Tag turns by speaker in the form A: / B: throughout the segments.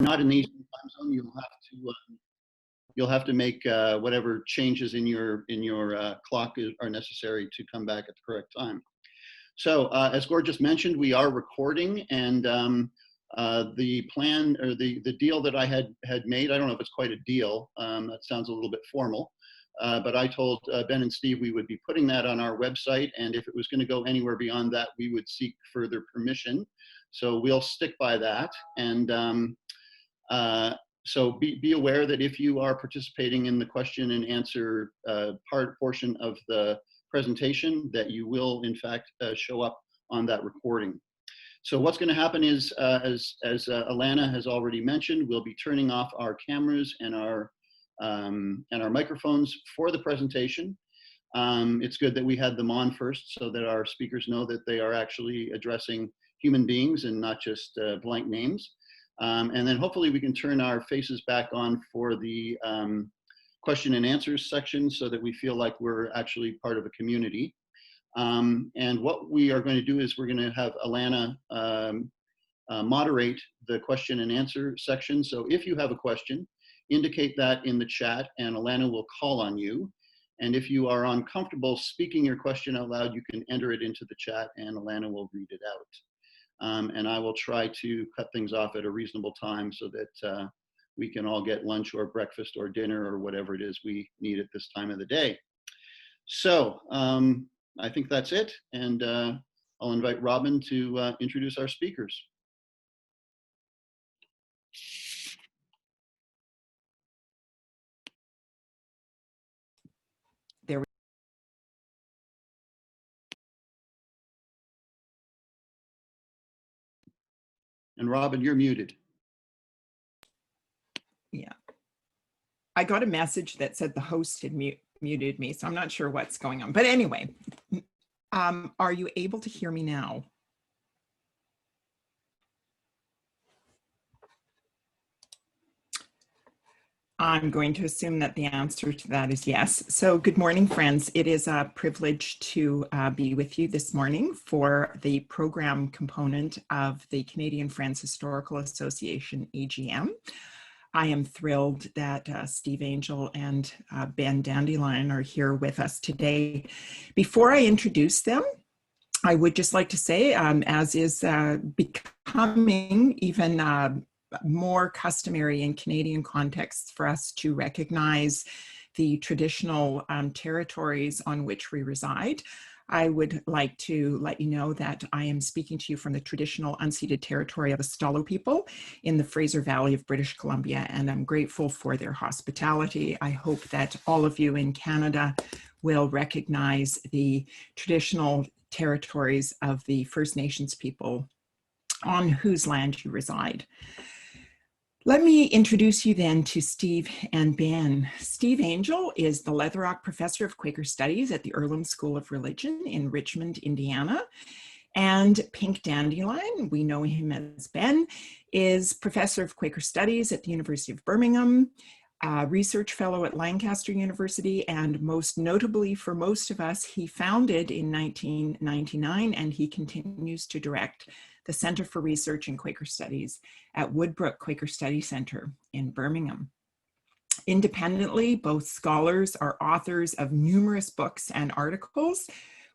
A: not in the Eastern time zone, you'll have to make whatever changes in your clock are necessary to come back at the correct time. So as Gord just mentioned, we are recording, and the plan or the deal that I had made, I don't know if it's quite a deal, that sounds a little bit formal, but I told Ben and Steve we would be putting that on our website, and if it was going to go anywhere beyond that, we would seek further permission. So we'll stick by that. And so be aware that if you are participating in the question and answer portion of the presentation, that you will in fact show up on that recording. So what's going to happen is, as Alana has already mentioned, we'll be turning off our cameras and our microphones for the presentation. It's good that we had them on first so that our speakers know that they are actually addressing human beings and not just blank names. And then hopefully we can turn our faces back on for the question and answers section so that we feel like we're actually part of a community. And what we are going to do is we're going to have Alana moderate the question and answer section. So if you have a question, indicate that in the chat and Alana will call on you. And if you are uncomfortable speaking your question out loud, you can enter it into the chat and Alana will read it out. And I will try to cut things off at a reasonable time so that we can all get lunch or breakfast or dinner or whatever it is we need at this time of the day. So I think that's it. And I'll invite Robin to introduce our speakers. And Robin, you're muted.
B: Yeah. I got a message that said the host had muted me, so I'm not sure what's going on. But anyway, are you able to hear me now? I'm going to assume that the answer to that is yes. So good morning, friends. It is a privilege to be with you this morning for the program component of the Canadian Friends Historical Association AGM. I am thrilled that Steve Angell and Ben Dandelion are here with us today. Before I introduce them, I would just like to say, as is becoming even more customary in Canadian contexts for us to recognize the traditional territories on which we reside, I would like to let you know that I am speaking to you from the traditional unceded territory of the Stalo people in the Fraser Valley of British Columbia, and I'm grateful for their hospitality. I hope that all of you in Canada will recognize the traditional territories of the First Nations people on whose land you reside. Let me introduce you then to Steve and Ben. Steve Angell is the Leatherock Professor of Quaker Studies at the Earlham School of Religion in Richmond, Indiana. And Pink Dandelion, we know him as Ben, is Professor of Quaker Studies at the University of Birmingham, Research Fellow at Lancaster University, and most notably for most of us, he founded in 1999 and he continues to direct the Center for Research in Quaker Studies at Woodbrooke Quaker Study Center in Birmingham. Independently, both scholars are authors of numerous books and articles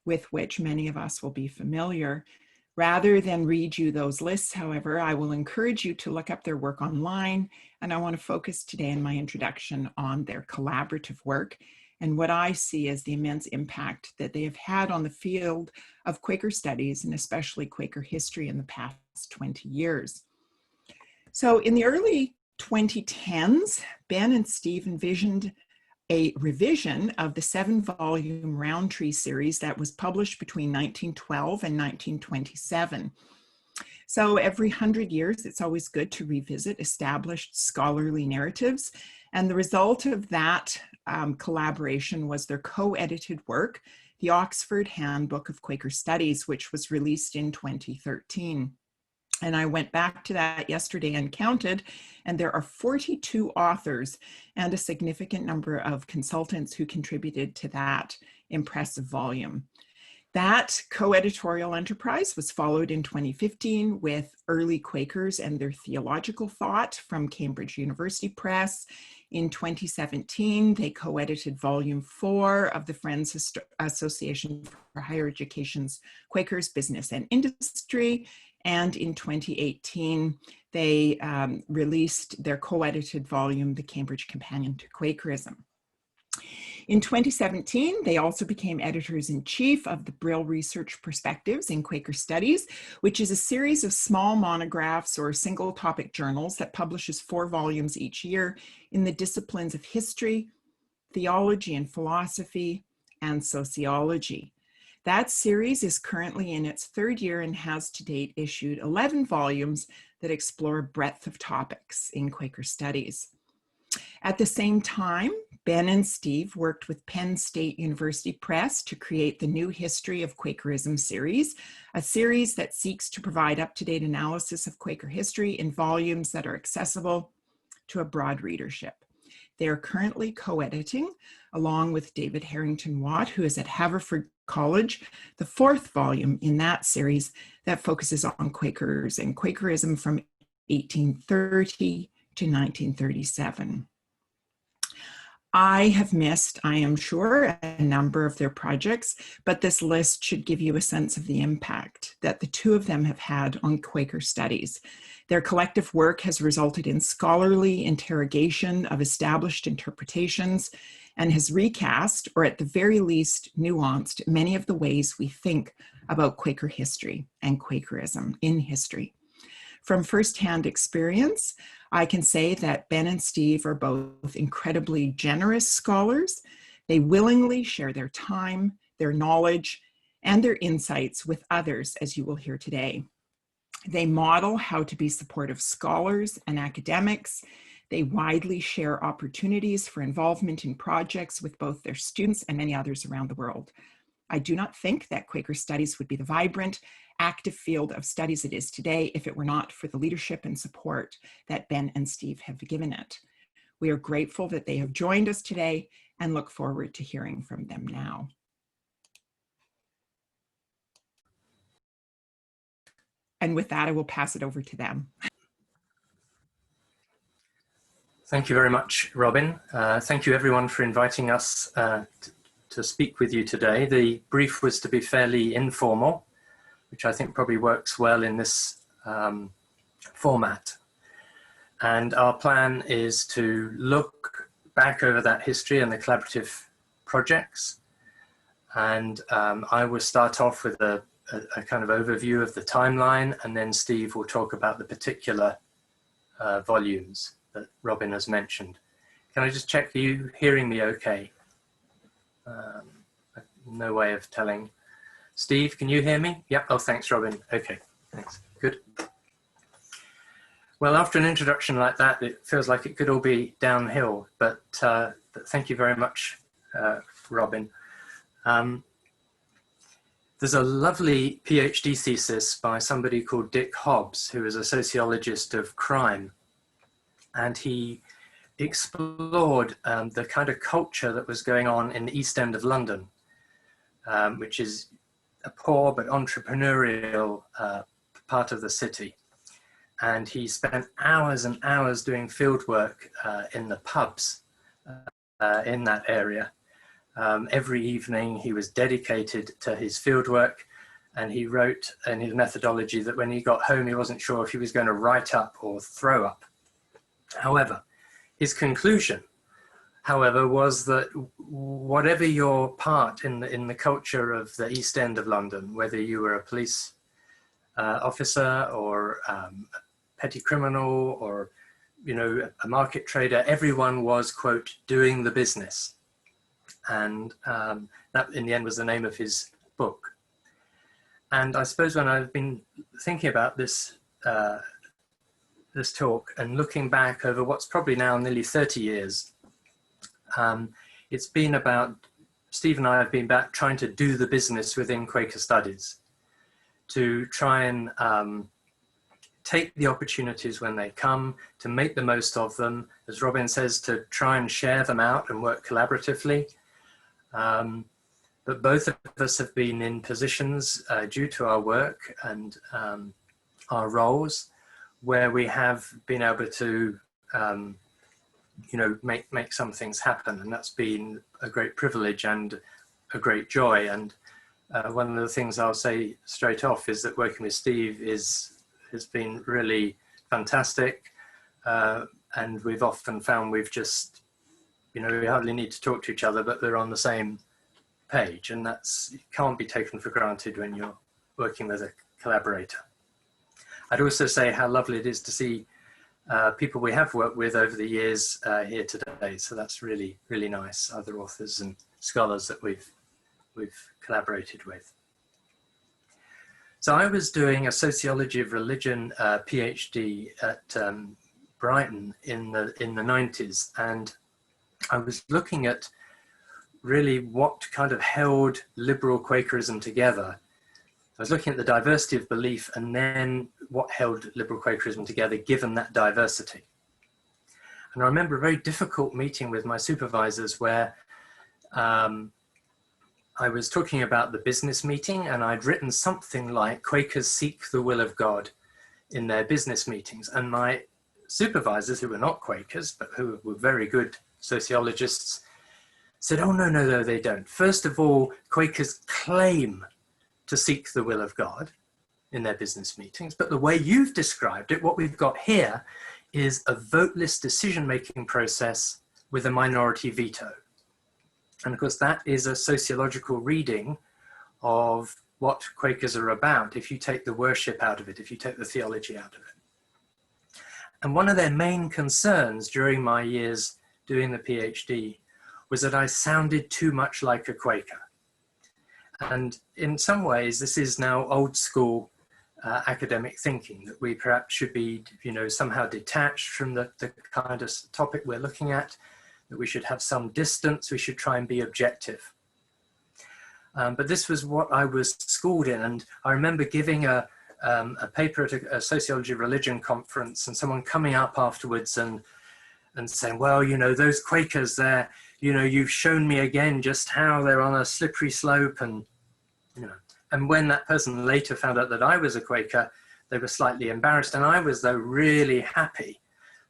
B: with which many of us will be familiar. Rather than read you those lists, however, I will encourage you to look up their work online, and I want to focus today in my introduction on their collaborative work and what I see as the immense impact that they have had on the field of Quaker studies and especially Quaker history in the past 20 years. So in the early 2010s, Ben and Steve envisioned a revision of the 7-volume Roundtree series that was published between 1912 and 1927. So every 100 years, it's always good to revisit established scholarly narratives. And the result of that collaboration was their co-edited work, the Oxford Handbook of Quaker Studies, which was released in 2013. And I went back to that yesterday and counted, and there are 42 authors and a significant number of consultants who contributed to that impressive volume. That co-editorial enterprise was followed in 2015 with Early Quakers and Their Theological Thought from Cambridge University Press. In 2017, they co-edited volume 4 of the Friends Association for Higher Education's Quakers, Business and Industry. And in 2018, they released their co-edited volume, The Cambridge Companion to Quakerism. In 2017, they also became editors-in-chief of the Brill Research Perspectives in Quaker Studies, which is a series of small monographs or single topic journals that publishes 4 volumes each year in the disciplines of history, theology and philosophy, and sociology. That series is currently in its 3rd year and has to date issued 11 volumes that explore a breadth of topics in Quaker studies. At the same time, Ben and Steve worked with Penn State University Press to create the New History of Quakerism series, a series that seeks to provide up-to-date analysis of Quaker history in volumes that are accessible to a broad readership. They are currently co-editing, along with David Harrington-Watt, who is at Haverford College, the 4th volume in that series that focuses on Quakers and Quakerism from 1830 to 1937. I have missed, I am sure, a number of their projects, but this list should give you a sense of the impact that the 2 of them have had on Quaker studies. Their collective work has resulted in scholarly interrogation of established interpretations and has recast, or at the very least nuanced, many of the ways we think about Quaker history and Quakerism in history. From firsthand experience, I can say that Ben and Steve are both incredibly generous scholars. They willingly share their time, their knowledge, and their insights with others, as you will hear today. They model how to be supportive scholars and academics. They widely share opportunities for involvement in projects with both their students and many others around the world. I do not think that Quaker studies would be the vibrant, active field of studies it is today if it were not for the leadership and support that Ben and Steve have given it. We are grateful that they have joined us today and look forward to hearing from them now. And with that, I will pass it over to them.
C: Thank you very much, Robin. Thank you everyone for inviting us to speak with you today. The brief was to be fairly informal, which I think probably works well in this format. And our plan is to look back over that history and the collaborative projects. And I will start off with a kind of overview of the timeline, and then Steve will talk about the particular volumes that Robin has mentioned. Can I just check, are you hearing me okay? No way of telling. Steve, can you hear me? Yeah, oh, thanks, Robin. Okay, thanks, good. Well, after an introduction like that, it feels like it could all be downhill, but thank you very much, Robin. There's a lovely PhD thesis by somebody called Dick Hobbs, who is a sociologist of crime. And he explored the kind of culture that was going on in the East End of London, which is a poor but entrepreneurial part of the city. And he spent hours and hours doing field work in the pubs in that area. Every evening he was dedicated to his field work, and he wrote in his methodology that when he got home he wasn't sure if he was going to write up or throw up. However, his conclusion, however, was that whatever your part in the culture of the East End of London, whether you were a police officer or a petty criminal or, you know, a market trader, everyone was, quote, doing the business. And that in the end was the name of his book. And I suppose when I've been thinking about this this talk and looking back over what's probably now nearly 30 years, it's been about, Steve and I have been back trying to do the business within Quaker Studies, to try and take the opportunities when they come, to make the most of them, as Robin says, to try and share them out and work collaboratively. but both of us have been in positions due to our work and our roles where we have been able to you know, make some things happen, and that's been a great privilege and a great joy. And one of the things I'll say straight off is that working with Steve has been really fantastic, and we've often found we've just, you know, we hardly need to talk to each other, but they're on the same page, and that's can't be taken for granted when you're working with a collaborator. I'd also say how lovely it is to see people we have worked with over the years here today. So that's really, really nice. Other authors and scholars that we've collaborated with. So I was doing a sociology of religion PhD at Brighton in the 90s, and I was looking at really what kind of held liberal Quakerism together. I was looking at the diversity of belief and then what held liberal Quakerism together given that diversity. And I remember a very difficult meeting with my supervisors where I was talking about the business meeting, and I'd written something like Quakers seek the will of God in their business meetings. And my supervisors, who were not Quakers, but who were very good sociologists, said, oh, no, no, no, they don't. First of all, Quakers claim to seek the will of God in their business meetings, but the way you've described it, what we've got here is a voteless decision-making process with a minority veto. And of course, that is a sociological reading of what Quakers are about if you take the worship out of it, if you take the theology out of it. And one of their main concerns during my years doing the PhD was that I sounded too much like a Quaker. And in some ways, this is now old school academic thinking, that we perhaps should be, you know, somehow detached from the kind of topic we're looking at, that we should have some distance, we should try and be objective. But this was what I was schooled in. And I remember giving a paper at a sociology of religion conference, and someone coming up afterwards and saying, well, you know, those Quakers there, you know, you've shown me again just how they're on a slippery slope. And, you know, and when that person later found out that I was a Quaker, they were slightly embarrassed. And I was, though, really happy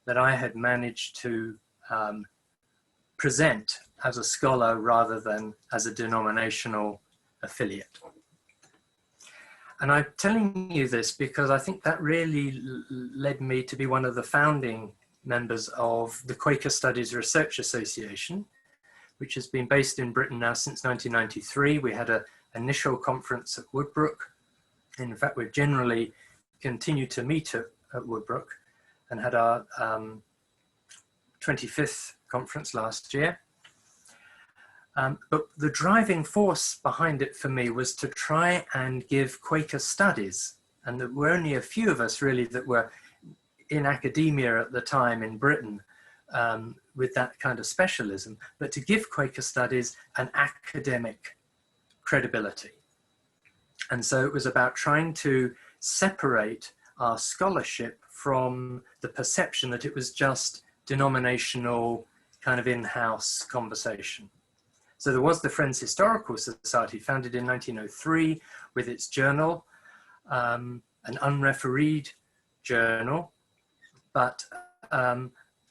C: that I had managed to present as a scholar rather than as a denominational affiliate. And I'm telling you this because I think that really led me to be one of the founding members of the Quaker Studies Research Association, which has been based in Britain now since 1993. We had an initial conference at Woodbrooke. In fact, we've generally continued to meet at Woodbrooke and had our 25th conference last year. But the driving force behind it for me was to try and give Quaker studies. And there were only a few of us really that were in academia at the time in Britain with that kind of specialism, but to give Quaker studies an academic credibility. And so it was about trying to separate our scholarship from the perception that it was just denominational kind of in-house conversation. So there was the Friends Historical Society, founded in 1903 with its journal, an unrefereed journal, but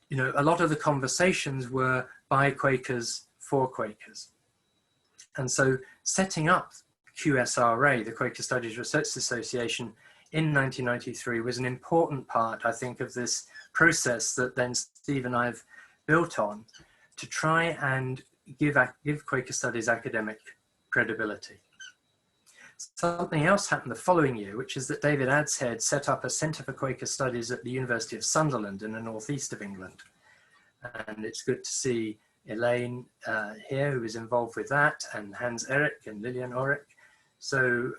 C: you know, a lot of the conversations were by Quakers for Quakers. And so setting up QSRA, the Quaker Studies Research Association, in 1993 was an important part, I think, of this process that then Steve and I have built on to try and give Quaker Studies academic credibility. Something else happened the following year, which is that David Adshead set up a Centre for Quaker Studies at the University of Sunderland in the northeast of England. And it's good to see Elaine here, who is involved with that, and Hans Erik and Lillian Ulrich. So,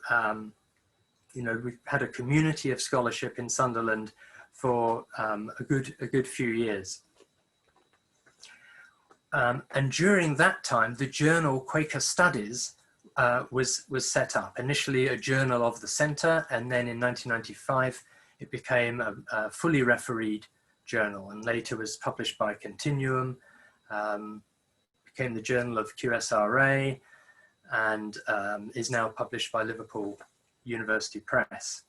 C: you know, we've had a community of scholarship in Sunderland for a good few years. And during that time, the journal Quaker Studies was set up. Initially a journal of the centre, and then in 1995 it became a fully refereed journal, and later was published by Continuum, became the Journal of QSRA, and is now published by Liverpool University Press.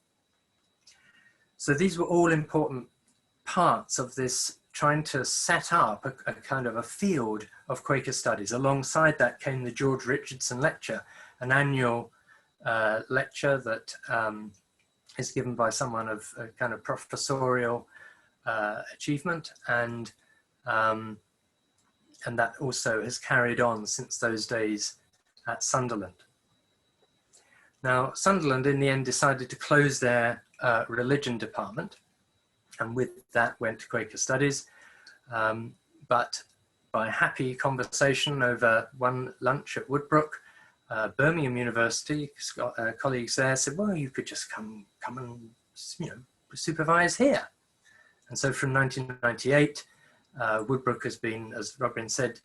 C: So these were all important parts of this, trying to set up a kind of a field of Quaker studies. Alongside that came the George Richardson Lecture, an annual lecture that is given by someone of a kind of professorial achievement, and that also has carried on since those days at Sunderland. Now, Sunderland in the end decided to close their religion department, and with that went to Quaker Studies. But by happy conversation over one lunch at Woodbrooke, Birmingham University colleagues there said, well, you could just come and, you know, supervise here. And so from 1998, Woodbrooke has been, as Robin said,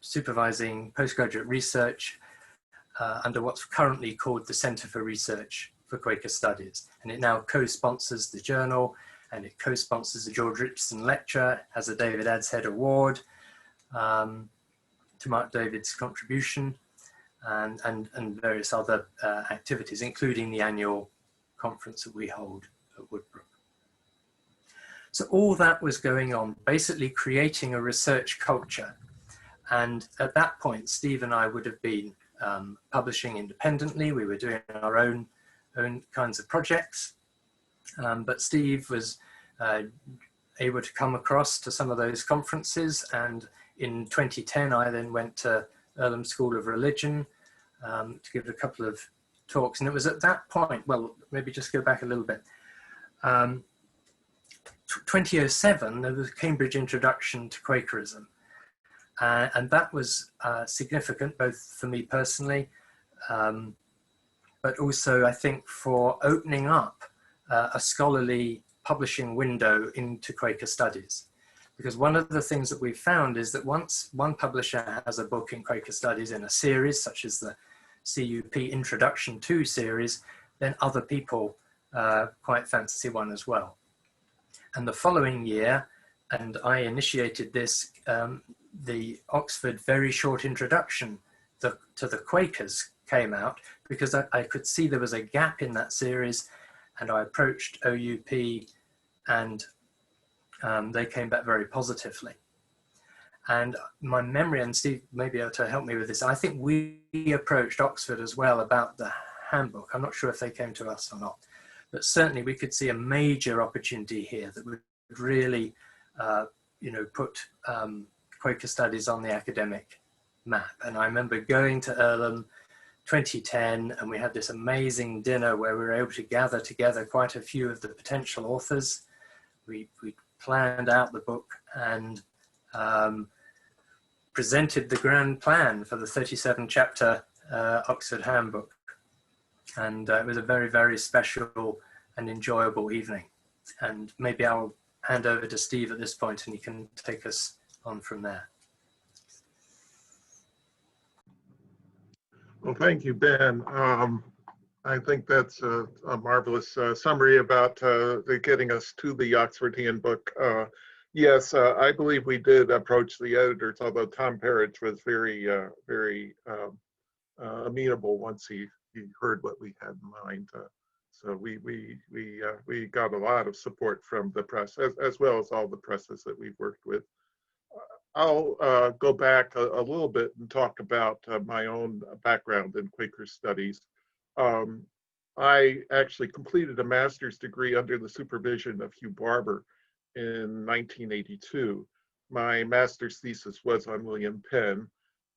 C: supervising postgraduate research under what's currently called the Centre for Research for Quaker Studies. And it now co-sponsors the journal, and it co-sponsors the George Richardson Lecture, has a David Adshead Award to mark David's contribution, and various other activities, including the annual conference that we hold at Woodbrooke. So all that was going on, basically creating a research culture. And at that point, Steve and I would have been publishing independently. We were doing our own kinds of projects. But Steve was able to come across to some of those conferences. And in 2010, I then went to Earlham School of Religion to give a couple of talks. And it was at that point, well, maybe just go back a little bit. 2007, there was a Cambridge Introduction to Quakerism. And that was significant, both for me personally, but also I think for opening up a scholarly publishing window into Quaker studies. Because one of the things that we've found is that once one publisher has a book in Quaker studies in a series, such as the CUP Introduction to series, then other people quite fancy one as well. And the following year, and I initiated this, the Oxford Very Short Introduction to the Quakers came out, because I could see there was a gap in that series, and I approached OUP, and they came back very positively. And my memory, and Steve may be able to help me with this, I think we approached Oxford as well about the handbook. I'm not sure if they came to us or not, but certainly we could see a major opportunity here that would really, you know, put Quaker studies on the academic map. And I remember going to Earlham 2010, and we had this amazing dinner where we were able to gather together quite a few of the potential authors. We planned out the book and presented the grand plan for the 37 chapter Oxford Handbook. And it was a very, very special and enjoyable evening. And maybe I'll hand over to Steve at this point, and he can take us on from there.
D: Well, thank you, Ben. I think that's a marvelous summary about getting us to the Oxford Handbook. Yes, I believe we did approach the editors, although Tom Parridge was very, very amenable once he heard what we had in mind. So we got a lot of support from the press, as well as all the presses that we've worked with. I'll go back a little bit and talk about my own background in Quaker studies. I actually completed a master's degree under the supervision of Hugh Barber in 1982. My master's thesis was on William Penn,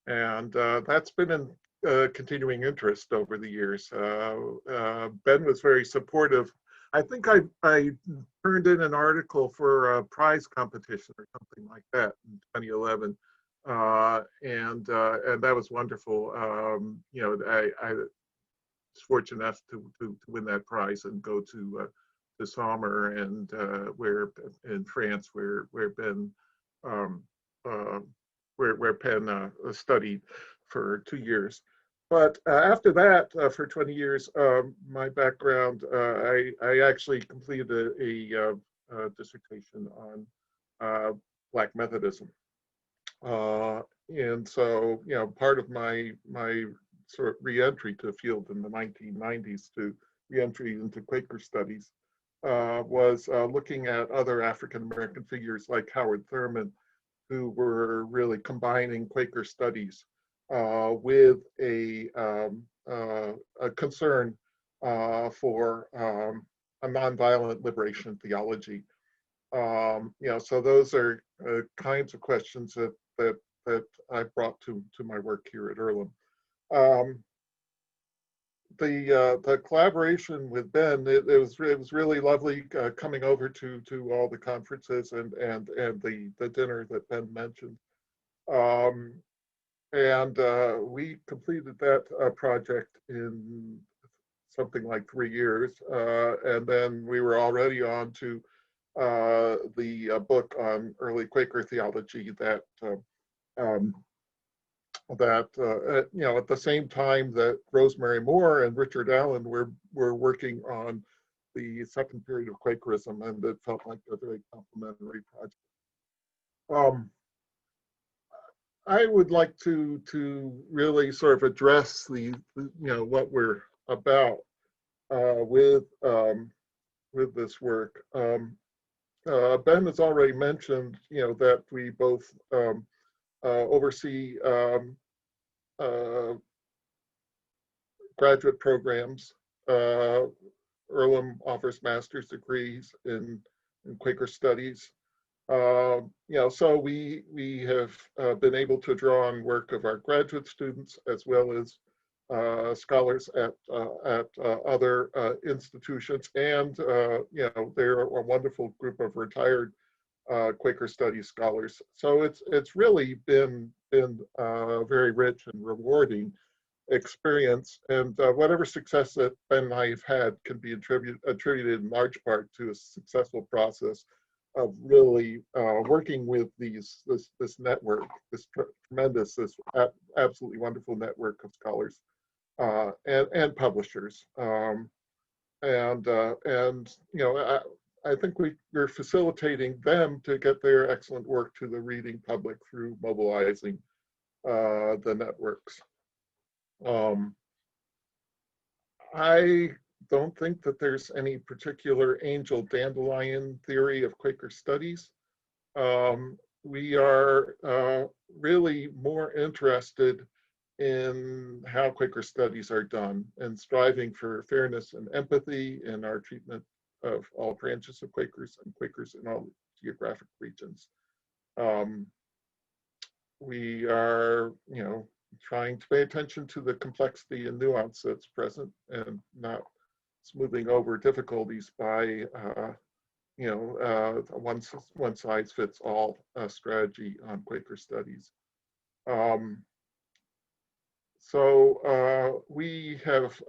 D: and that's been a continuing interest over the years. Ben was very supportive. I think I turned in an article for a prize competition or something like that in 2011, and that was wonderful. You know, I was fortunate enough to win that prize and go to Sommer, and where in France, where Ben where Penn studied for 2 years. But after that, for 20 years, my background, I actually completed a dissertation on Black Methodism. And so, you know, part of my sort of reentry to the field in the 1990s, to reentry into Quaker studies, was looking at other African American figures like Howard Thurman, who were really combining Quaker studies with a concern for a nonviolent liberation theology. You know, so those are kinds of questions that I brought to my work here at Earlham. The collaboration with Ben, it was really lovely coming over to all the conferences and the dinner that Ben mentioned. And we completed that project in something like 3 years, and then we were already on to the book on early Quaker theology that you know, at the same time that Rosemary Moore and Richard Allen were working on the second period of Quakerism, and it felt like a very complementary project. I would like to really sort of address the you know, what we're about with this work. Ben has already mentioned, you know, that we both oversee graduate programs. Earlham offers master's degrees in Quaker studies. You know, so we have been able to draw on work of our graduate students as well as scholars at other institutions, and you know, they're a wonderful group of retired Quaker studies scholars. So it's really been a very rich and rewarding experience, and whatever success that Ben and I have had can be attributed in large part to a successful process of really working with this network, this tremendous, this absolutely wonderful network of scholars and publishers, and you know, I think we're facilitating them to get their excellent work to the reading public through mobilizing the networks. I don't think that there's any particular Angell Dandelion theory of Quaker studies. We are really more interested in how Quaker studies are done and striving for fairness and empathy in our treatment of all branches of Quakers and Quakers in all geographic regions. We are, you know, trying to pay attention to the complexity and nuance that's present and not smoothing over difficulties by, you know, one size fits all strategy on Quaker studies. So we have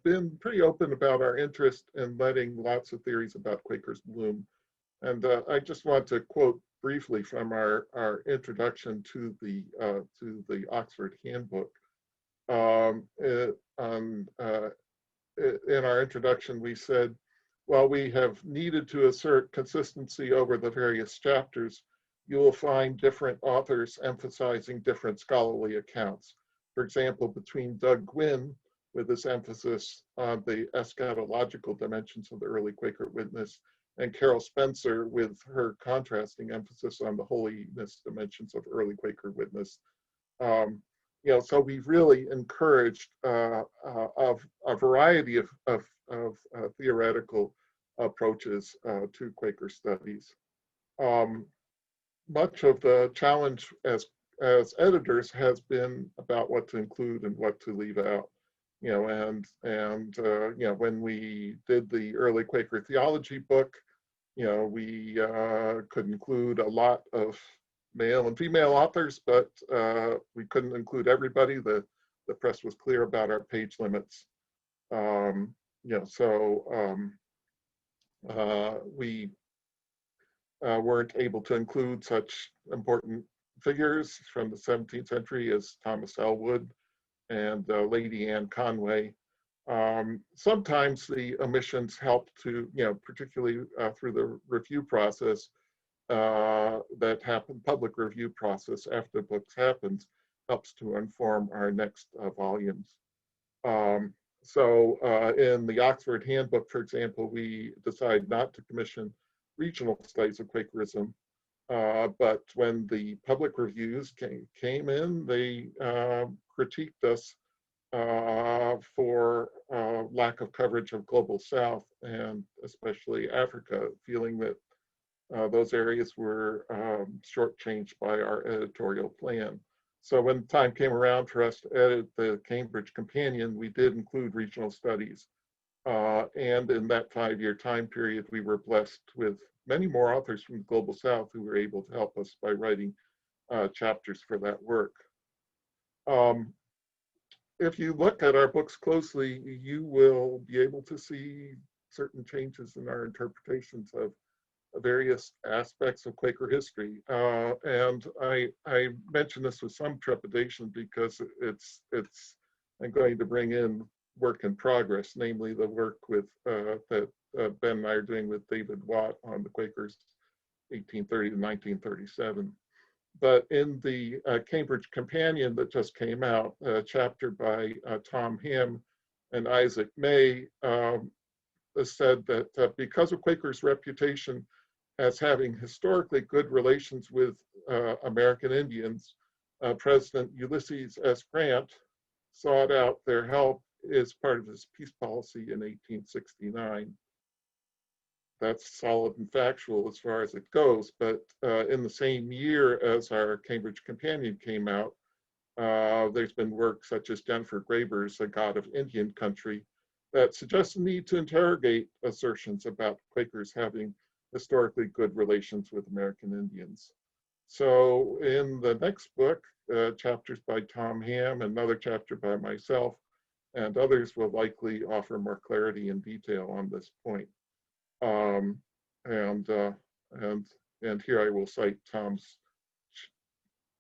D: been pretty open about our interest in letting lots of theories about Quakers bloom. And I just want to quote briefly from our introduction to the Oxford Handbook. In our introduction, we said, while we have needed to assert consistency over the various chapters, you will find different authors emphasizing different scholarly accounts. For example, between Doug Gwynn, with his emphasis on the eschatological dimensions of the early Quaker witness, and Carol Spencer with her contrasting emphasis on the holiness dimensions of early Quaker witness. You know, so we've really encouraged a variety of theoretical approaches to Quaker studies. Much of the challenge as editors has been about what to include and what to leave out. You know, and you know, when we did the early Quaker theology book, you know, we could include a lot of male and female authors, but we couldn't include everybody. The press was clear about our page limits. You know, so we weren't able to include such important figures from the 17th century as Thomas Elwood and Lady Anne Conway. Sometimes the omissions help to, you know, particularly through the review process, that happen, public review process after the book happens, helps to inform our next volumes. So in the Oxford Handbook, for example, we decided not to commission regional studies of Quakerism, but when the public reviews came in, they critiqued us for lack of coverage of Global South and especially Africa, feeling that those areas were shortchanged by our editorial plan. So when the time came around for us to edit the Cambridge Companion, we did include regional studies. And in that 5-year time period, we were blessed with many more authors from the Global South who were able to help us by writing chapters for that work. If you look at our books closely, you will be able to see certain changes in our interpretations of various aspects of Quaker history. And I mention this with some trepidation because I'm going to bring in work in progress, namely the work with that Ben and I are doing with David Watt on the Quakers 1830 to 1937. But in the Cambridge Companion that just came out, a chapter by Tom Ham and Isaac May said that because of Quakers' reputation as having historically good relations with American Indians, President Ulysses S. Grant sought out their help as part of his peace policy in 1869. That's solid and factual as far as it goes, but in the same year as our Cambridge Companion came out, there's been work such as Jennifer Graber's A God of Indian Country that suggests the need to interrogate assertions about Quakers having historically good relations with American Indians. So in the next book, chapters by Tom Ham, another chapter by myself, and others will likely offer more clarity and detail on this point. And here I will cite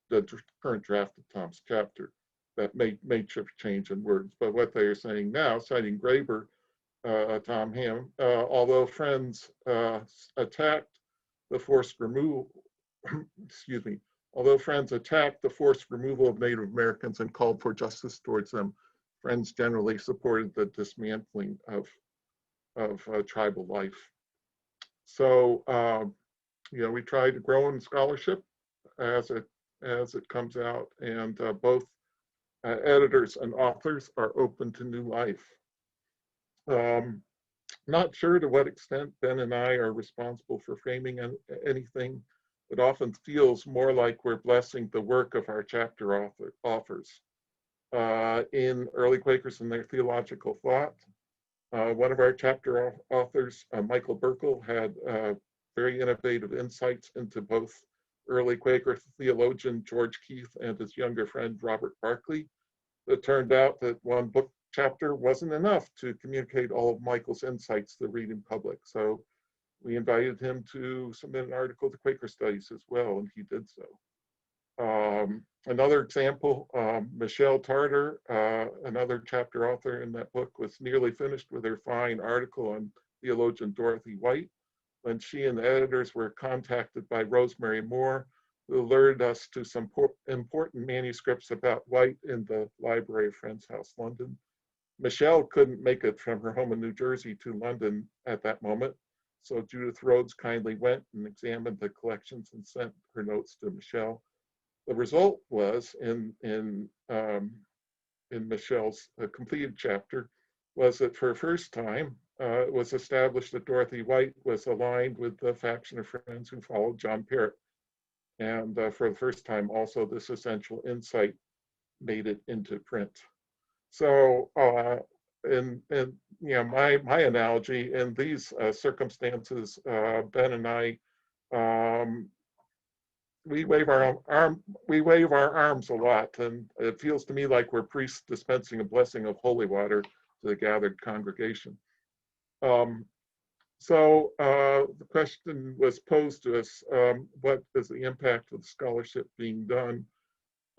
D: the current draft of Tom's chapter that may change in words, but what they are saying now, citing Graber, Tom Ham, although Friends attacked the forced removal, excuse me, although Friends attacked the forced removal of Native Americans and called for justice towards them, Friends generally supported the dismantling of tribal life. So, we try to grow in scholarship as it comes out, and both editors and authors are open to new life. Not sure to what extent Ben and I are responsible for framing anything. It often feels more like we're blessing the work of our chapter authors. In Early Quakers and Their Theological Thought, one of our chapter authors, Michael Burkle, had very innovative insights into both early Quaker theologian George Keith and his younger friend Robert Barclay. It turned out that one book chapter wasn't enough to communicate all of Michael's insights to the reading public. So we invited him to submit an article to Quaker Studies as well, and he did so. Another example, Michelle Tarter, another chapter author in that book, was nearly finished with her fine article on theologian Dorothy White when she and the editors were contacted by Rosemary Moore, who alerted us to some important manuscripts about White in the Library of Friends House, London. Michelle couldn't make it from her home in New Jersey to London at that moment, so Judith Rhodes kindly went and examined the collections and sent her notes to Michelle. The result was in Michelle's completed chapter was that for the first time it was established that Dorothy White was aligned with the faction of Friends who followed John Parrott. And for the first time also this essential insight made it into print. So my analogy in these circumstances, Ben and I, we wave our arms a lot, and it feels to me like we're priests dispensing a blessing of holy water to the gathered congregation. So the question was posed to us: what is the impact of the scholarship being done?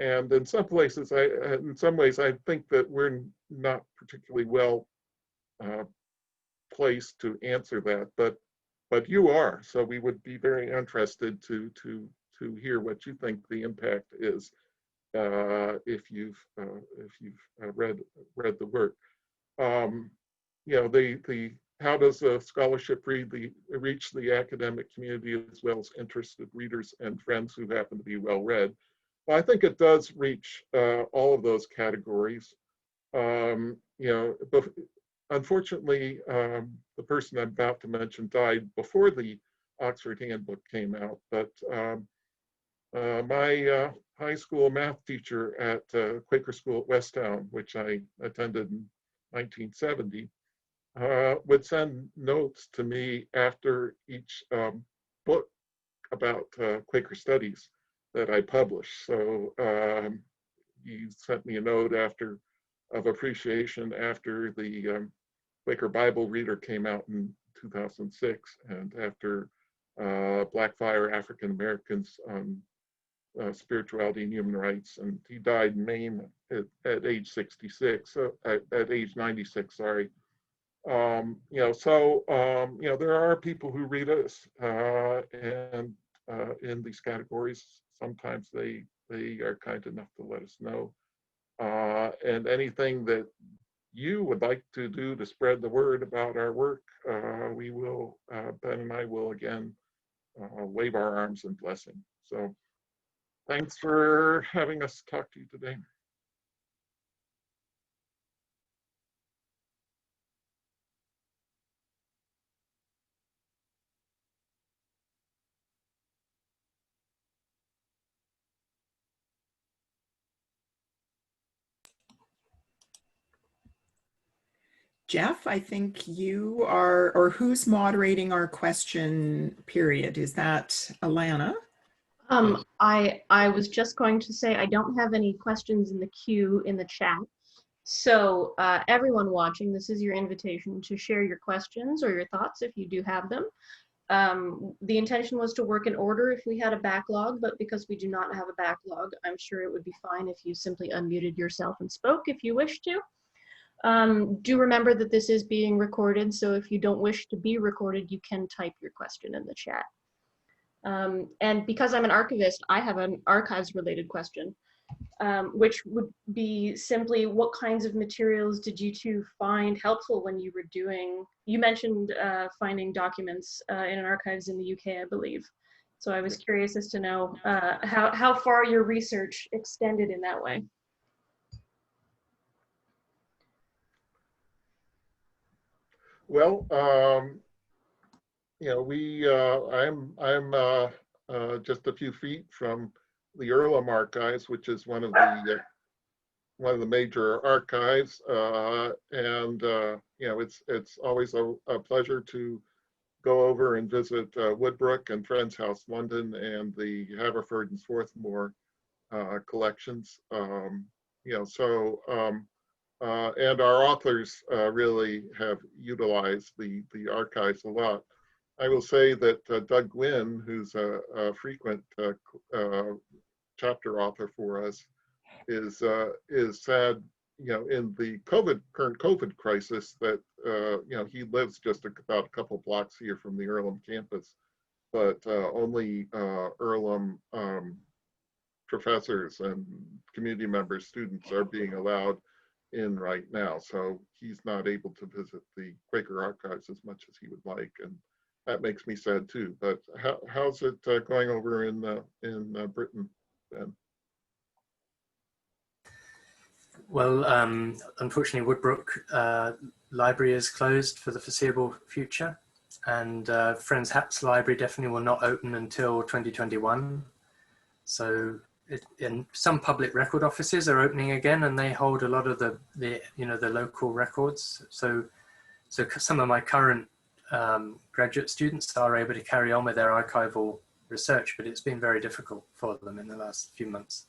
D: And in some places, in some ways, I think that we're not particularly well placed to answer that. But but you are. So we would be very interested to hear what you think the impact is if you've read the work. You know, the how does a scholarship reach the academic community as well as interested readers and friends who happen to be well read? Well, I think it does reach all of those categories. You know, but unfortunately, the person I'm about to mention died before the Oxford Handbook came out, but my high school math teacher at Quaker School at Westtown, which I attended in 1970, would send notes to me after each book about Quaker studies that I published. So he sent me a note of appreciation after the Quaker Bible Reader came out in 2006, and after Blackfire African Americans on Spirituality and Human Rights, and he died in Maine at age 66, at age 96, sorry. You know, so you know, there are people who read us, and in these categories. Sometimes they are kind enough to let us know, and anything that you would like to do to spread the word about our work, we will, Ben and I will again wave our arms in blessing. So thanks for having us talk to you today.
B: Jeff, I think you are, or who's moderating our question period? Is that Alana?
E: I was just going to say I don't have any questions in the queue in the chat. So everyone watching, this is your invitation to share your questions or your thoughts if you do have them. The intention was to work in order if we had a backlog, but because we do not have a backlog, I'm sure it would be fine if you simply unmuted yourself and spoke if you wish to. Do remember that this is being recorded, so if you don't wish to be recorded, you can type your question in the chat. And because I'm an archivist, I have an archives related question, which would be simply what kinds of materials did you two find helpful when you were doing, you mentioned finding documents in an archives in the UK, I believe. So I was curious as to know how far your research extended in that way.
D: Well, you know, I'm just a few feet from the Earlham archives, which is one of the major archives, and you know, it's always a pleasure to go over and visit Woodbrooke and Friends House London and the Haverford and Swarthmore collections. You know, so and our authors really have utilized the archives a lot. I will say that Doug Gwynn, who's a frequent chapter author for us, is sad, you know, in the current COVID crisis that you know, he lives just about a couple blocks here from the Earlham campus, but only Earlham professors and community members, students are being allowed in right now. So he's not able to visit the Quaker archives as much as he would like, and that makes me sad too. But how's it going over in Britain, Ben?
C: Well, unfortunately, Woodbrooke Library is closed for the foreseeable future, and Friends Hap's Library definitely will not open until 2021. So, and some public record offices are opening again, and they hold a lot of the you know, the local records. So some of my current graduate students are able to carry on with their archival research, but it's been very difficult for them in the last few months.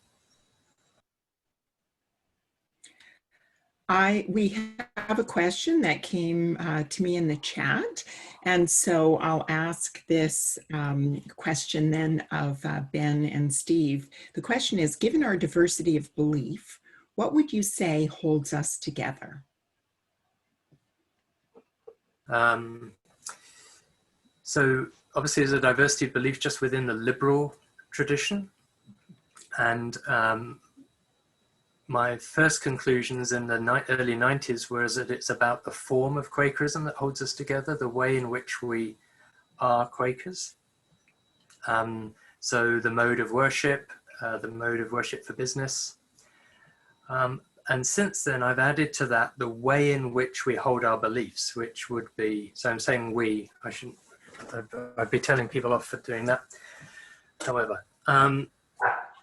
B: We have a question that came to me in the chat, and so I'll ask this question then of Ben and Steve. The question is, given our diversity of belief, what would you say holds us together?
C: So obviously there's a diversity of belief just within the liberal tradition. And my first conclusions in the early 90s was that it's about the form of Quakerism that holds us together, the way in which we are Quakers. So the mode of worship for business. And since then, I've added to that the way in which we hold our beliefs, which would be, so I'm saying we, I'd be telling people off for doing that. However,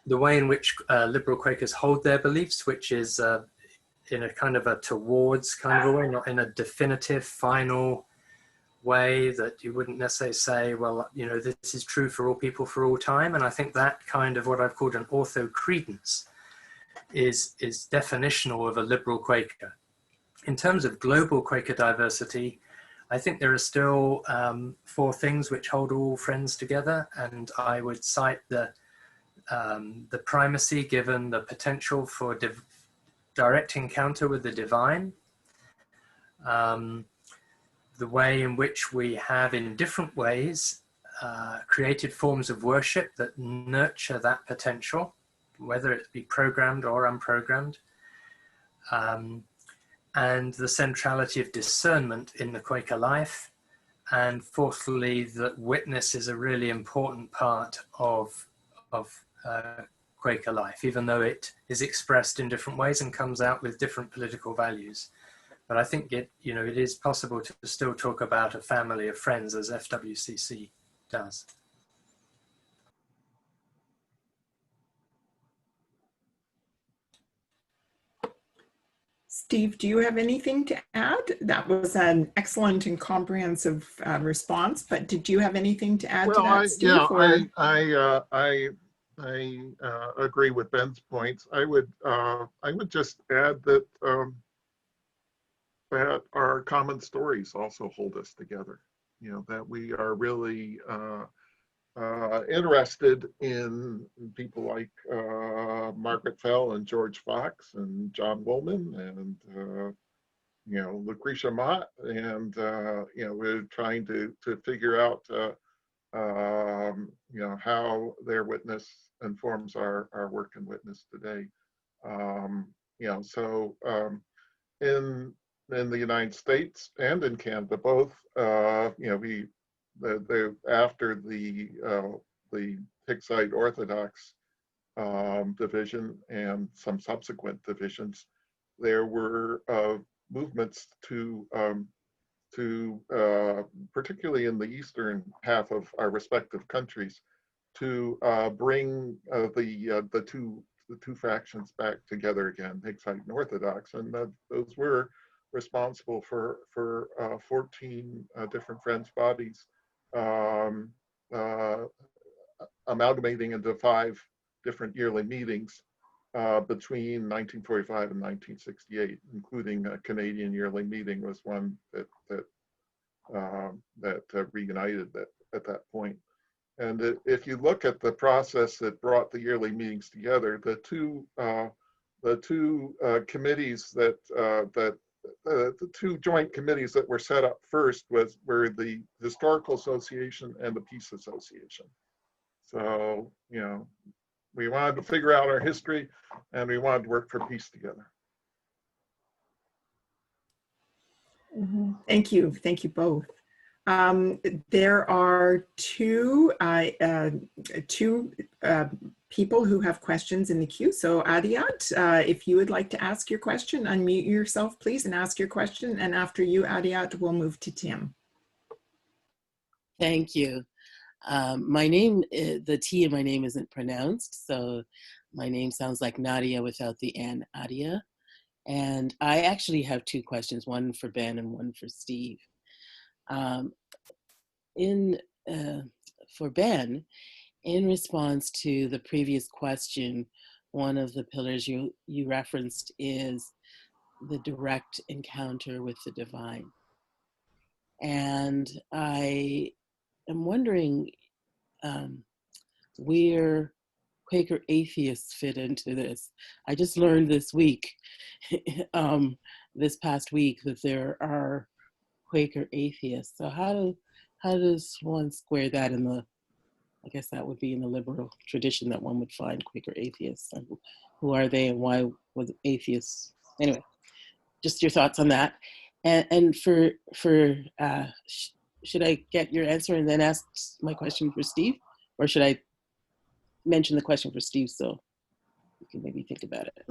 C: the way in which liberal Quakers hold their beliefs, which is in a kind of a towards kind of a way, not in a definitive, final way that you wouldn't necessarily say, well, you know, this is true for all people for all time. And I think that kind of what I've called an ortho-credence is definitional of a liberal Quaker. In terms of global Quaker diversity, I think there are still 4 things which hold all friends together, and I would cite the primacy given the potential for direct encounter with the divine, the way in which we have in different ways created forms of worship that nurture that potential, whether it be programmed or unprogrammed, and the centrality of discernment in the Quaker life. And fourthly, that witness is a really important part of Quaker life, even though it is expressed in different ways and comes out with different political values. But I think it is possible to still talk about a family of friends as FWCC does.
B: Steve, do you have anything to add? That was an excellent and comprehensive response, but did you have anything to add to that, Steve?
D: I agree with Ben's points. I would just add that that our common stories also hold us together. You know, that we are really interested in people like Margaret Fell and George Fox and John Woolman and you know, Lucretia Mott, and you know, we're trying to figure out you know, how their witness informs our work and witness today. You know, so in the United States and in Canada, both, you know, after the Hicksite Orthodox division and some subsequent divisions, there were movements to particularly in the eastern half of our respective countries, to bring the two factions back together again, Hicksite and Orthodox, and those were responsible for 14 different Friends bodies, amalgamating into 5 different yearly meetings between 1945 and 1968, including a Canadian yearly meeting was one that reunited at that point. And if you look at the process that brought the yearly meetings together, the two committees the 2 joint committees that were set up first were the Historical Association and the Peace Association. So, you know, we wanted to figure out our history and we wanted to work for peace together.
B: Thank you both. There are two people who have questions in the queue. So Adiat, if you would like to ask your question, unmute yourself, please, and ask your question. And after you, Adiat, we'll move to Tim.
F: Thank you. My name, the T in my name isn't pronounced, so my name sounds like Nadia without the N, Adia. And I actually have 2 questions, one for Ben and one for Steve. For Ben, in response to the previous question, one of the pillars you referenced is the direct encounter with the divine. And I am wondering where Quaker atheists fit into this. I just learned this week, this past week, that there are Quaker atheists. So how how does one square that in the, I guess that would be in the liberal tradition that one would find Quaker atheists. And who are they and why was atheists? Anyway, just your thoughts on that. And should I get your answer and then ask my question for Steve? Or should I mention the question for Steve so you can maybe think about it?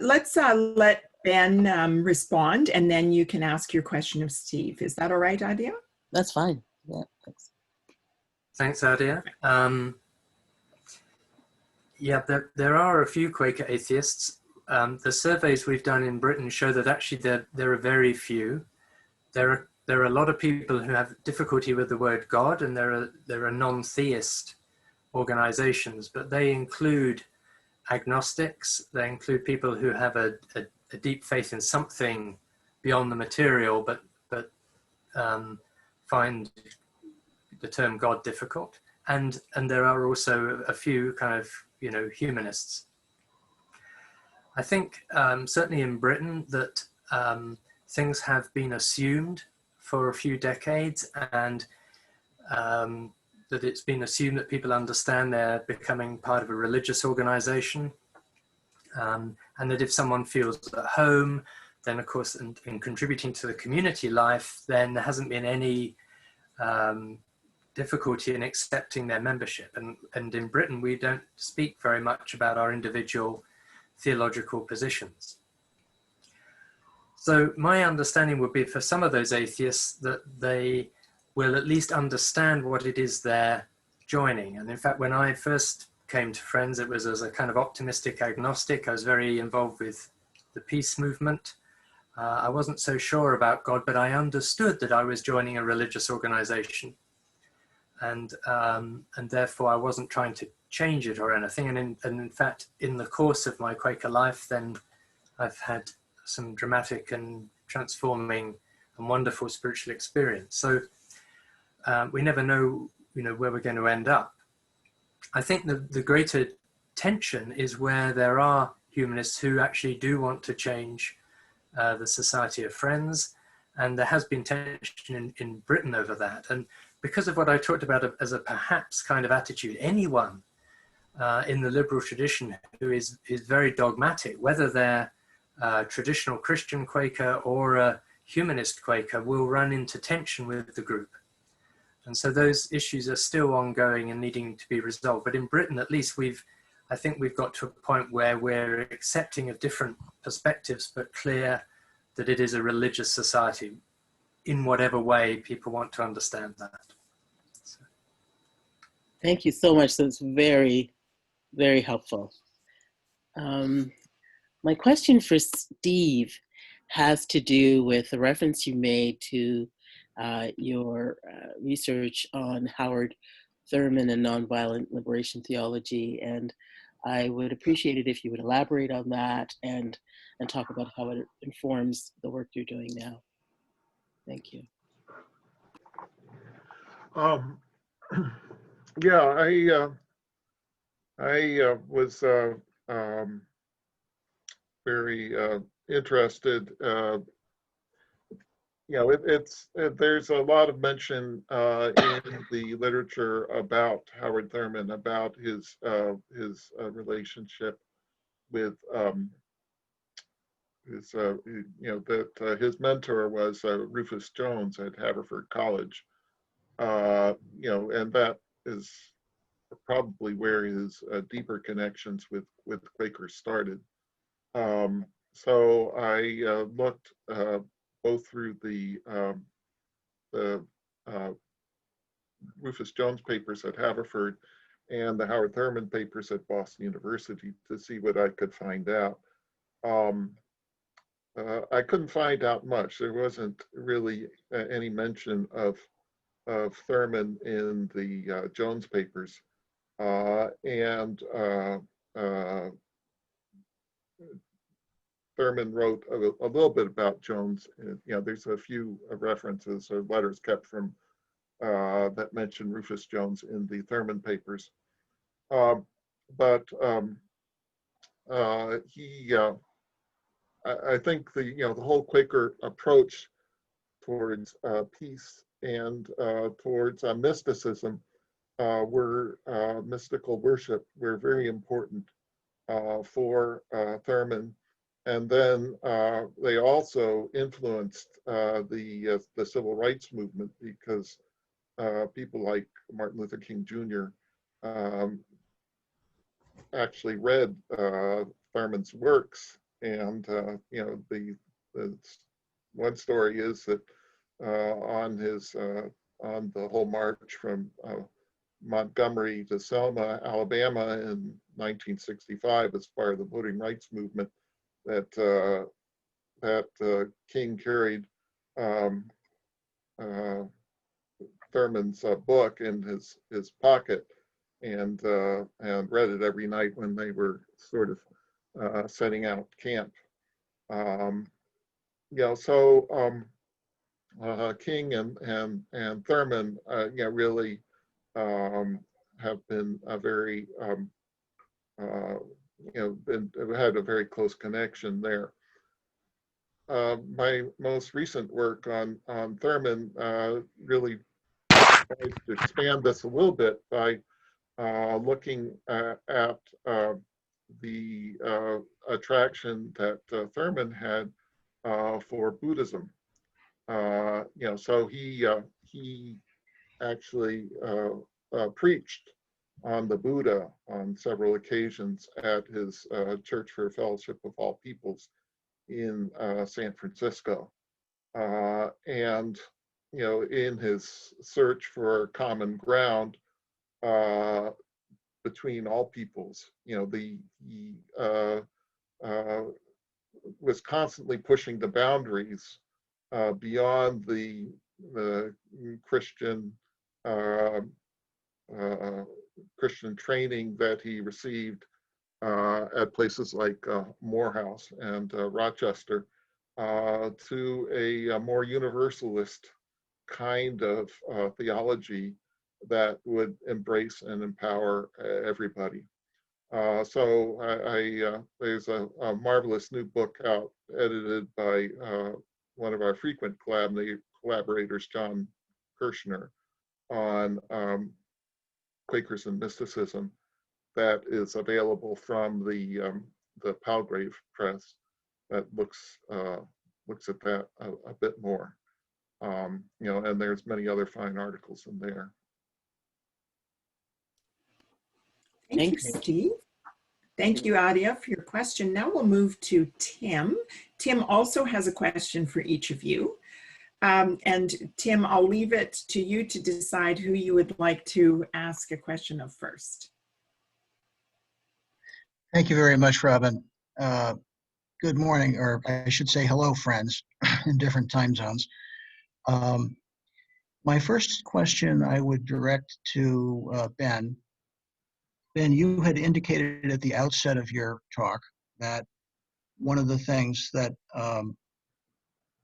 B: Let's let Ben respond, and then you can ask your question of Steve. Is that all right, Adia?
F: That's fine. Yeah, thanks.
C: Thanks, Adia. Yeah, there are a few Quaker atheists. The surveys we've done in Britain show that actually there are very few. There are a lot of people who have difficulty with the word God, and there are non-theist organizations, but they include agnostics. They include people who have a deep faith in something beyond the material, but find the term God difficult. And there are also a few kind of, humanists. I think certainly in Britain that things have been assumed for a few decades, and that it's been assumed that people understand they're becoming part of a religious organization, and that if someone feels at home, then of course in contributing to the community life, then there hasn't been any difficulty in accepting their membership. And in Britain, we don't speak very much about our individual theological positions. So my understanding would be for some of those atheists that they will at least understand what it is they're joining. And in fact, when I first came to Friends, it was as a kind of optimistic agnostic. I was very involved with the peace movement. I wasn't so sure about God, but I understood that I was joining a religious organization. And therefore I wasn't trying to change it or anything. And in fact, in the course of my Quaker life, then I've had some dramatic and transforming and wonderful spiritual experience. So we never know, where we're going to end up. I think the greater tension is where there are humanists who actually do want to change the Society of Friends. And there has been tension in Britain over that. And because of what I talked about as a perhaps kind of attitude, anyone in the liberal tradition who is very dogmatic, whether they're traditional Christian Quaker or a humanist Quaker, will run into tension with the group. And so those issues are still ongoing and needing to be resolved. But in Britain, at least, I think we've got to a point where we're accepting of different perspectives, but clear that it is a religious society in whatever way people want to understand that. So.
F: Thank you so much. That's very, very helpful. My question for Steve has to do with the reference you made to your research on Howard Thurman and nonviolent liberation theology, and I would appreciate it if you would elaborate on that and talk about how it informs the work you're doing now. Thank you.
D: Yeah, I was very interested. There's a lot of mention in the literature about Howard Thurman, about his relationship with his mentor was Rufus Jones at Haverford College, and that is probably where his deeper connections with Quaker started. So I looked both through the Rufus Jones papers at Haverford and the Howard Thurman papers at Boston University to see what I could find out. I couldn't find out much. There wasn't really any mention of Thurman in the Jones papers, and Thurman wrote a little bit about Jones. There's a few references or letters kept from that mention Rufus Jones in the Thurman papers, but I think the whole Quaker approach towards peace and towards mysticism were mystical worship were very important for Thurman. And then they also influenced the civil rights movement, because people like Martin Luther King Jr. Actually read Thurman's works, and you know, the one story is that on his on the whole march from Montgomery to Selma, Alabama in 1965, as part of the voting rights movement, that King carried Thurman's book in his pocket, and read it every night when they were sort of setting out camp. You know, so King and Thurman, you know, really have been a very you know, had a very close connection there. My most recent work on Thurman really tries to expand this a little bit by looking at the attraction that Thurman had for Buddhism. You know, so he actually preached on the Buddha on several occasions at his Church for Fellowship of All Peoples in San Francisco. And, you know, in his search for common ground between all peoples, you know, he was constantly pushing the boundaries beyond the Christian Christian training that he received at places like Morehouse and Rochester, to a more universalist kind of theology that would embrace and empower everybody. So there's a marvelous new book out, edited by one of our frequent collaborators, John Kirshner, on Quakers and mysticism, that is available from the Palgrave Press, that looks at that a bit more. You know, and there's many other fine articles in there.
B: Thank you, Steve. Thank you, Adia, for your question. Now we'll move to Tim. Tim also has a question for each of you. And Tim, I'll leave it to you to decide who you would like to ask a question of first.
G: Thank you very much, Robin. Good morning, or I should say hello, friends, in different time zones. My first question I would direct to Ben. Ben, you had indicated at the outset of your talk that one of the things that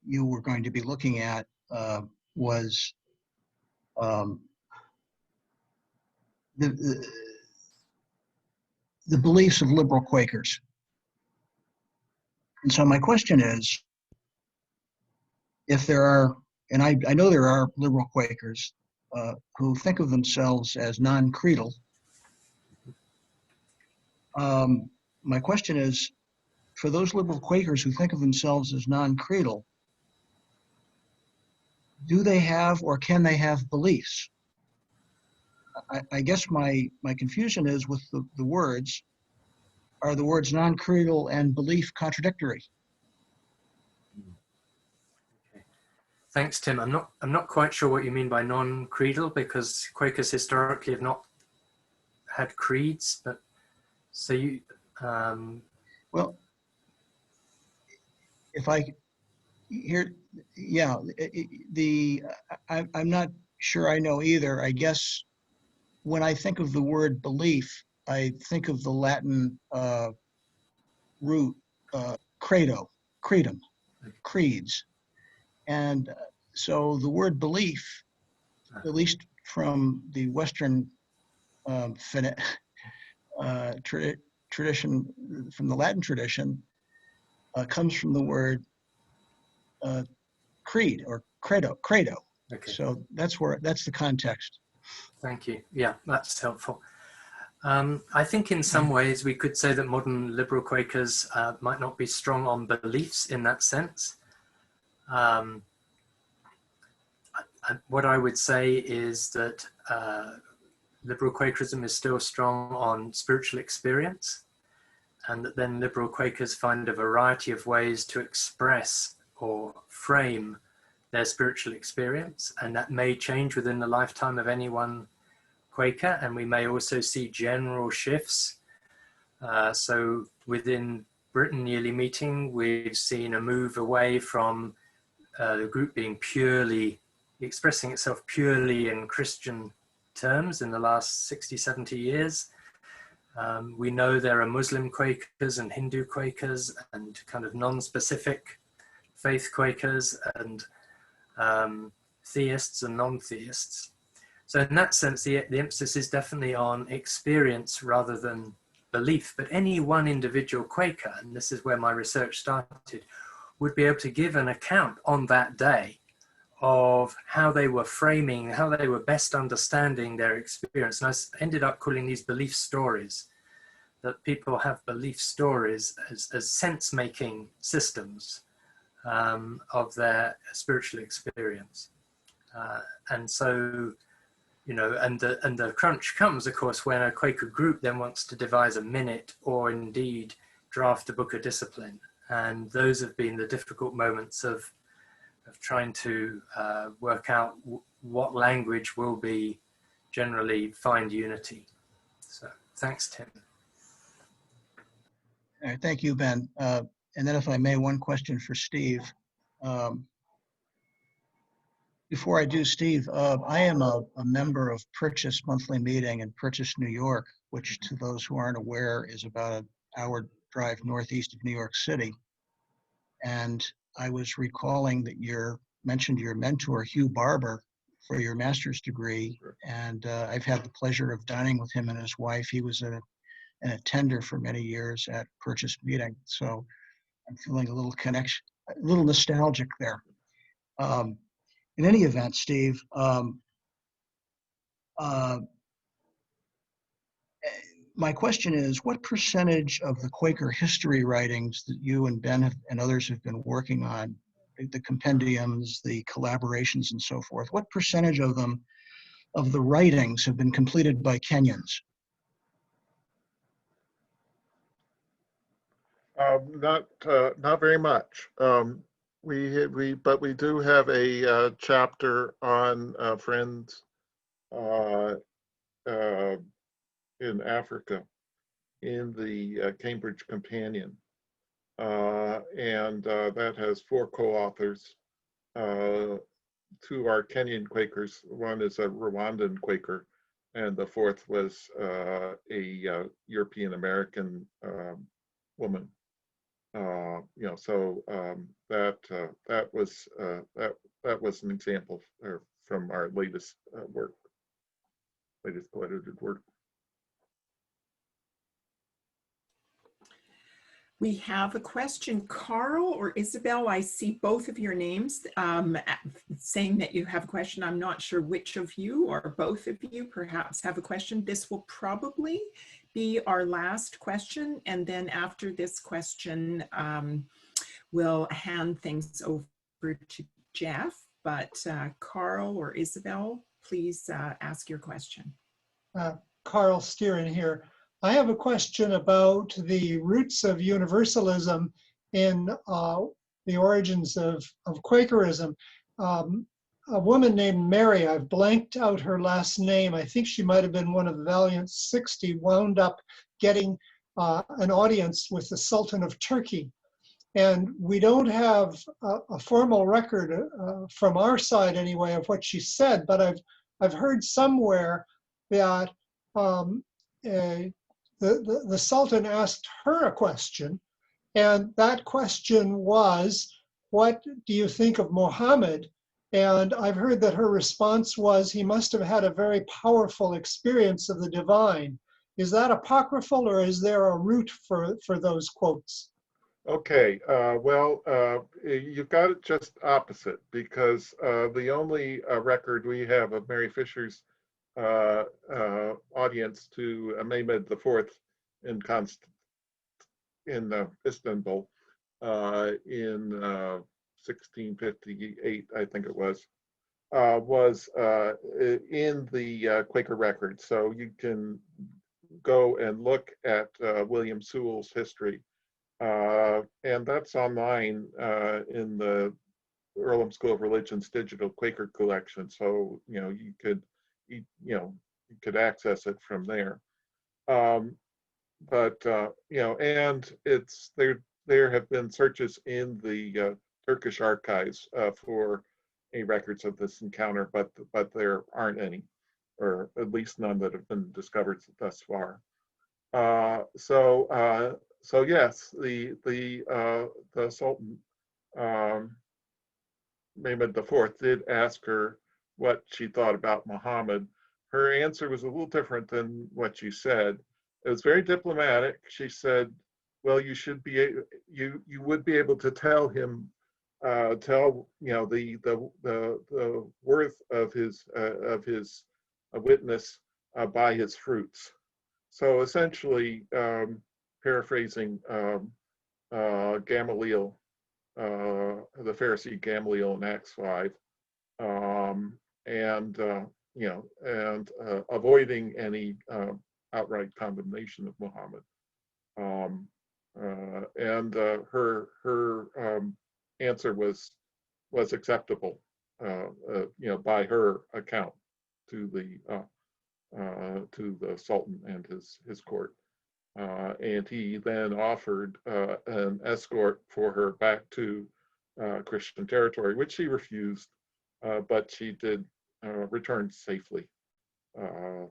G: you were going to be looking at was the beliefs of liberal Quakers. And so my question is, if there are, and I know there are liberal Quakers who think of themselves as non-creedal, my question is, for those liberal Quakers who think of themselves as non-creedal, do they have or can they have beliefs? I guess my confusion is with the words. Are the words non-creedal and belief contradictory?
C: Okay. Thanks, Tim. I'm not quite sure what you mean by non-creedal, because Quakers historically have not had creeds, but so you
G: well, if I hear, yeah, I'm not sure I know either. I guess when I think of the word belief, I think of the Latin root credo, credum, creeds. And so the word belief, at least from the Western tradition, from the Latin tradition, comes from the word creed or credo.
C: Okay.
G: So that's the context.
C: Thank you. Yeah, that's helpful. I think in some ways we could say that modern liberal Quakers might not be strong on beliefs in that sense. What I would say is that liberal Quakerism is still strong on spiritual experience, and that then liberal Quakers find a variety of ways to express or frame their spiritual experience, and that may change within the lifetime of any one Quaker, and we may also see general shifts. So within Britain Yearly Meeting, we've seen a move away from the group being expressing itself purely in Christian terms in the last 60, 70 years. We know there are Muslim Quakers and Hindu Quakers and kind of non-specific faith Quakers and theists and non-theists. So in that sense, the emphasis is definitely on experience rather than belief. But any one individual Quaker, and this is where my research started, would be able to give an account on that day of how they were framing, how they were best understanding their experience. And I ended up calling these belief stories, that people have belief stories as sense-making systems of their spiritual experience. And so, you know, and the crunch comes, of course, when a Quaker group then wants to devise a minute or indeed draft a book of discipline. And those have been the difficult moments of trying to work out what language will be generally find unity. So thanks, Tim.
G: All right, thank you, Ben. And then if I may, one question for Steve. Before I do, Steve, I am a member of Purchase Monthly Meeting in Purchase, New York, which to those who aren't aware is about an hour drive northeast of New York City. And I was recalling that you mentioned your mentor, Hugh Barber, for your master's degree. And I've had the pleasure of dining with him and his wife. He was an attender for many years at Purchase Meeting. So I'm feeling a little connection, a little nostalgic there. In any event, Steve, my question is, what percentage of the Quaker history writings that you and Ben and others have been working on, the compendiums, the collaborations, and so forth, what percentage of them, of the writings, have been completed by Kenyans?
D: Not very much. But we do have a chapter on Friends in Africa in the Cambridge Companion, and that has 4 co-authors. 2 are Kenyan Quakers. One is a Rwandan Quaker, and the 4th was a European American woman. You know, so that was an example from our latest work, latest co-edited work.
B: We have a question. Carl or Isabel, I see both of your names saying that you have a question. I'm not sure which of you or both of you perhaps have a question. This will probably be our last question. And then after this question, we'll hand things over to Jeff. But Carl or Isabel, please ask your question.
H: Carl Steeren here. I have a question about the roots of universalism in the origins of Quakerism. A woman named Mary, I've blanked out her last name, I think she might have been one of the Valiant 60, wound up getting an audience with the Sultan of Turkey. And we don't have a formal record from our side anyway of what she said, but I've heard somewhere that the Sultan asked her a question, and that question was, what do you think of Muhammad? And I've heard that her response was, he must have had a very powerful experience of the divine. Is that apocryphal, or is there a root for those quotes?
D: Okay, you've got it just opposite, because the only record we have of Mary Fisher's audience to Mehmed IV in Istanbul in 1658, I think it was in the Quaker record. So you can go and look at William Sewell's history. And that's online in the Earlham School of Religion's digital Quaker collection. So, you could access it from there. And there have been searches in the Turkish archives for any records of this encounter, but there aren't any, or at least none that have been discovered thus far. So yes, the Sultan, Mehmed IV, did ask her what she thought about Muhammad. Her answer was a little different than what you said. It was very diplomatic. She said, "Well, you would be able to tell him, the worth of his witness by his fruits." So essentially, paraphrasing Gamaliel, the Pharisee Gamaliel in Acts 5, and avoiding any outright condemnation of Muhammad. Her answer was acceptable, by her account to the Sultan and his court. And he then offered an escort for her back to Christian territory, which she refused, but she did return safely to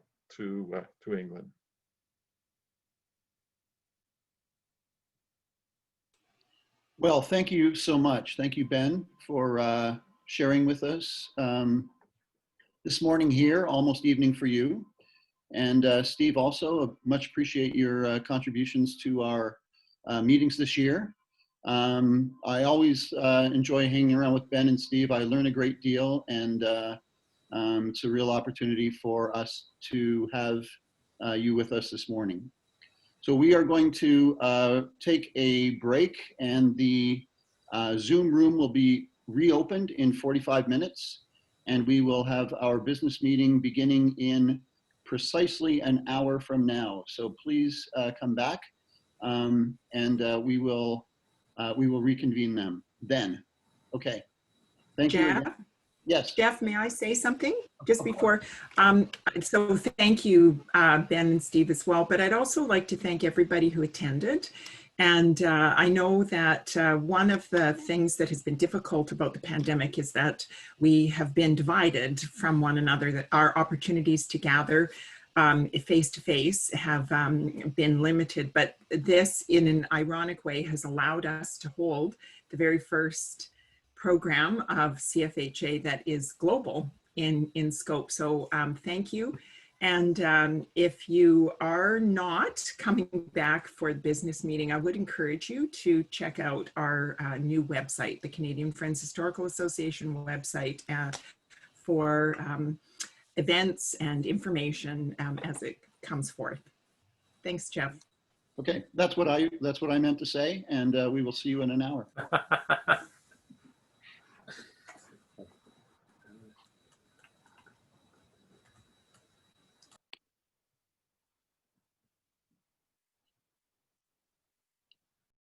D: England.
A: Well, thank you so much. Thank you, Ben, for sharing with us this morning here, almost evening for you. And Steve, also much appreciate your contributions to our meetings this year. I always enjoy hanging around with Ben and Steve. I learn a great deal, and it's a real opportunity for us to have you with us this morning. So we are going to take a break, and the Zoom room will be reopened in 45 minutes, and we will have our business meeting beginning in precisely an hour from now. So please come back, and we will reconvene them then. Okay. Thank you again. Yes.
B: Jeff, may I say something just before? So thank you, Ben and Steve as well, but I'd also like to thank everybody who attended. And I know that one of the things that has been difficult about the pandemic is that we have been divided from one another, that our opportunities to gather face-to-face have been limited. But this, in an ironic way, has allowed us to hold the very first program of CFHA that is global in scope. So thank you. And if you are not coming back for the business meeting, I would encourage you to check out our new website, the Canadian Friends Historical Association website, for events and information as it comes forth. Thanks, Jeff.
A: Okay, that's what I meant to say, and we will see you in an hour.